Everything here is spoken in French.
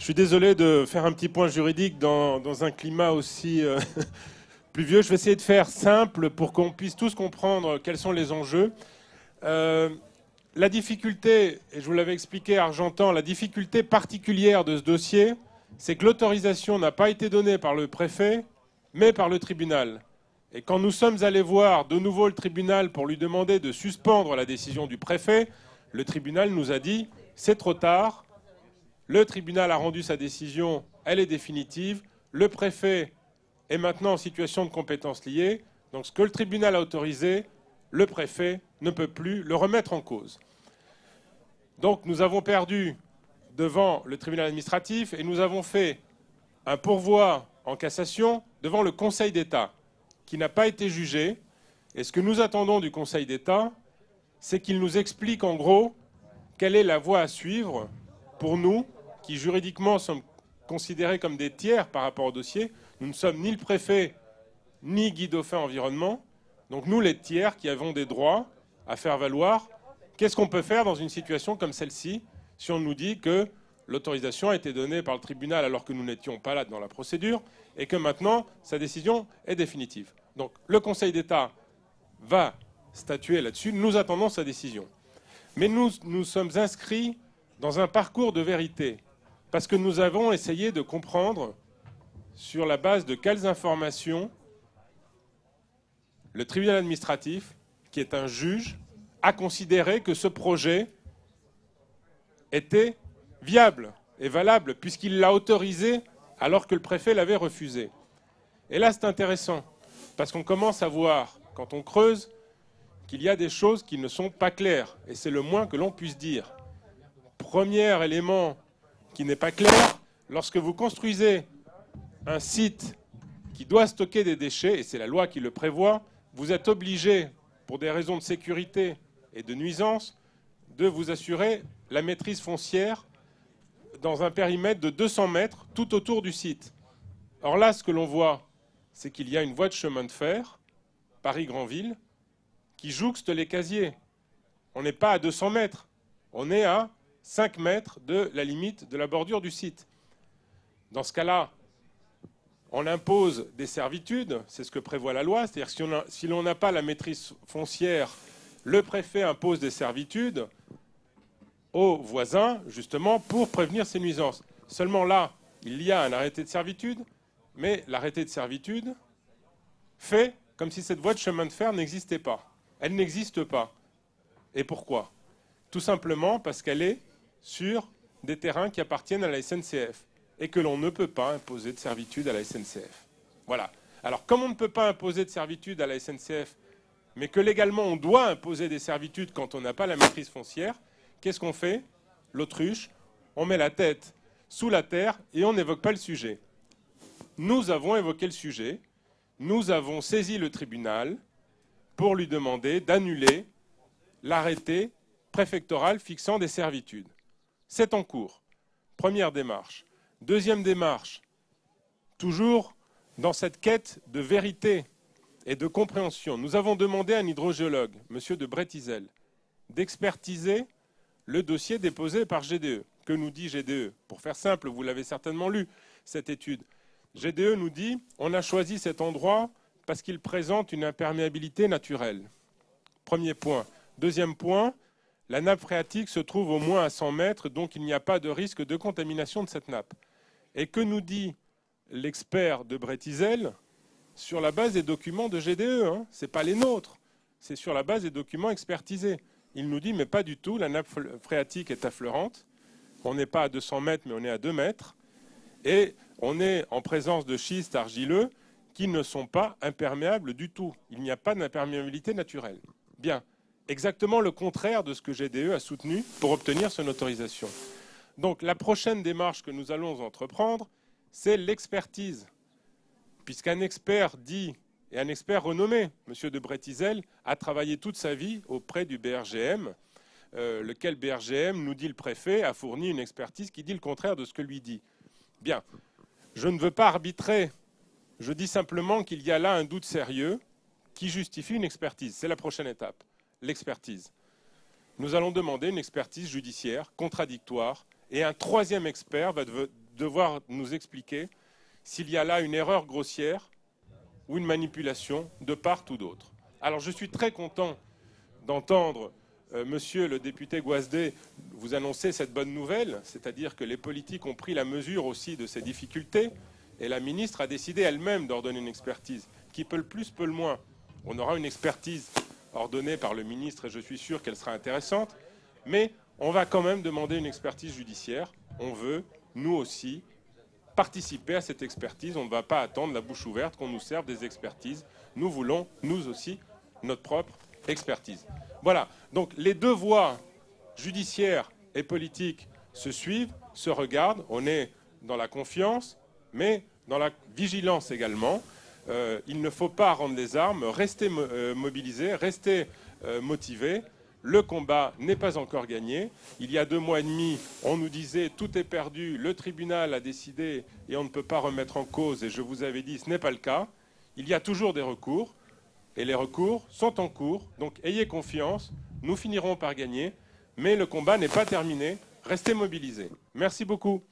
Je suis désolé de faire un petit point juridique dans un climat aussi pluvieux. Je vais essayer de faire simple pour qu'on puisse tous comprendre quels sont les enjeux. La difficulté, et je vous l'avais expliqué Argentan, la difficulté particulière de ce dossier, c'est que l'autorisation n'a pas été donnée par le préfet, mais par le tribunal. Et quand nous sommes allés voir de nouveau le tribunal pour lui demander de suspendre la décision du préfet, le tribunal nous a dit « c'est trop tard ». Le tribunal a rendu sa décision, elle est définitive. Le préfet est maintenant en situation de compétence liée. Donc ce que le tribunal a autorisé, le préfet ne peut plus le remettre en cause. Donc nous avons perdu devant le tribunal administratif et nous avons fait un pourvoi en cassation devant le Conseil d'État, qui n'a pas été jugé. Et ce que nous attendons du Conseil d'État, c'est qu'il nous explique en gros quelle est la voie à suivre pour nous, qui juridiquement sommes considérés comme des tiers par rapport au dossier. Nous ne sommes ni le préfet, ni Guy Dauphin Environnement. Donc nous, les tiers qui avons des droits à faire valoir, qu'est-ce qu'on peut faire dans une situation comme celle-ci, si on nous dit que l'autorisation a été donnée par le tribunal alors que nous n'étions pas là dans la procédure, et que maintenant, sa décision est définitive. Donc le Conseil d'État va statuer là-dessus, nous attendons sa décision. Mais nous sommes inscrits dans un parcours de vérité, parce que nous avons essayé de comprendre sur la base de quelles informations le tribunal administratif, qui est un juge, a considéré que ce projet était viable et valable, puisqu'il l'a autorisé alors que le préfet l'avait refusé. Et là, c'est intéressant, parce qu'on commence à voir, quand on creuse, qu'il y a des choses qui ne sont pas claires, et c'est le moins que l'on puisse dire. Premier élément qui n'est pas clair, lorsque vous construisez un site qui doit stocker des déchets, et c'est la loi qui le prévoit, vous êtes obligé, pour des raisons de sécurité et de nuisance, de vous assurer la maîtrise foncière dans un périmètre de 200 mètres tout autour du site. Or là, ce que l'on voit, c'est qu'il y a une voie de chemin de fer, Paris-Granville, qui jouxte les casiers. On n'est pas à 200 mètres, on est à 5 mètres de la limite de la bordure du site. Dans ce cas-là, on impose des servitudes, c'est ce que prévoit la loi, c'est-à-dire que si l'on n'a pas la maîtrise foncière, le préfet impose des servitudes aux voisins, justement, pour prévenir ces nuisances. Seulement là, il y a un arrêté de servitude, mais l'arrêté de servitude fait comme si cette voie de chemin de fer n'existait pas. Elle n'existe pas. Et pourquoi? Tout simplement parce qu'elle est sur des terrains qui appartiennent à la SNCF et que l'on ne peut pas imposer de servitude à la SNCF. Voilà. Alors, comme on ne peut pas imposer de servitude à la SNCF, mais que légalement on doit imposer des servitudes quand on n'a pas la maîtrise foncière, qu'est-ce qu'on fait? L'autruche, on met la tête sous la terre et on n'évoque pas le sujet. Nous avons évoqué le sujet, nous avons saisi le tribunal pour lui demander d'annuler l'arrêté préfectoral fixant des servitudes. C'est en cours. Première démarche. Deuxième démarche, toujours dans cette quête de vérité et de compréhension. Nous avons demandé à un hydrogéologue, M. de Brétizel, d'expertiser le dossier déposé par GDE. Que nous dit GDE? Pour faire simple, vous l'avez certainement lu, cette étude. GDE nous dit on a choisi cet endroit parce qu'il présente une imperméabilité naturelle. Premier point. Deuxième point, la nappe phréatique se trouve au moins à 100 mètres, donc il n'y a pas de risque de contamination de cette nappe. Et que nous dit l'expert de Brétizel sur la base des documents de GDE, hein, ce n'est pas les nôtres, c'est sur la base des documents expertisés. Il nous dit, mais pas du tout, la nappe phréatique est affleurante, on n'est pas à 200 mètres, mais on est à 2 mètres, et on est en présence de schistes argileux qui ne sont pas imperméables du tout. Il n'y a pas d'imperméabilité naturelle. Bien, exactement le contraire de ce que GDE a soutenu pour obtenir son autorisation. Donc la prochaine démarche que nous allons entreprendre, c'est l'expertise. Puisqu'un expert dit, et un expert renommé, M. de Brétizel, a travaillé toute sa vie auprès du BRGM, lequel BRGM, nous dit le préfet, a fourni une expertise qui dit le contraire de ce que lui dit. Bien, je ne veux pas arbitrer, je dis simplement qu'il y a là un doute sérieux qui justifie une expertise. C'est la prochaine étape, l'expertise. Nous allons demander une expertise judiciaire, contradictoire, et un troisième expert va devoir nous expliquer s'il y a là une erreur grossière ou une manipulation de part ou d'autre. Alors je suis très content d'entendre monsieur le député Guazdé vous annoncer cette bonne nouvelle, c'est-à-dire que les politiques ont pris la mesure aussi de ces difficultés et la ministre a décidé elle-même d'ordonner une expertise. Qui peut le plus, peut le moins. On aura une expertise ordonnée par le ministre et je suis sûr qu'elle sera intéressante, mais on va quand même demander une expertise judiciaire. On veut, nous aussi, participer à cette expertise. On ne va pas attendre la bouche ouverte qu'on nous serve des expertises. Nous voulons, nous aussi, notre propre expertise. Voilà. Donc les deux voies judiciaires et politiques se suivent, se regardent. On est dans la confiance, mais dans la vigilance également. Il ne faut pas rendre les armes, rester mobilisés, rester motivés. Le combat n'est pas encore gagné. Il y a 2 mois et demi, on nous disait tout est perdu, le tribunal a décidé et on ne peut pas remettre en cause. Et je vous avais dit, ce n'est pas le cas. Il y a toujours des recours et les recours sont en cours. Donc ayez confiance, nous finirons par gagner. Mais le combat n'est pas terminé. Restez mobilisés. Merci beaucoup.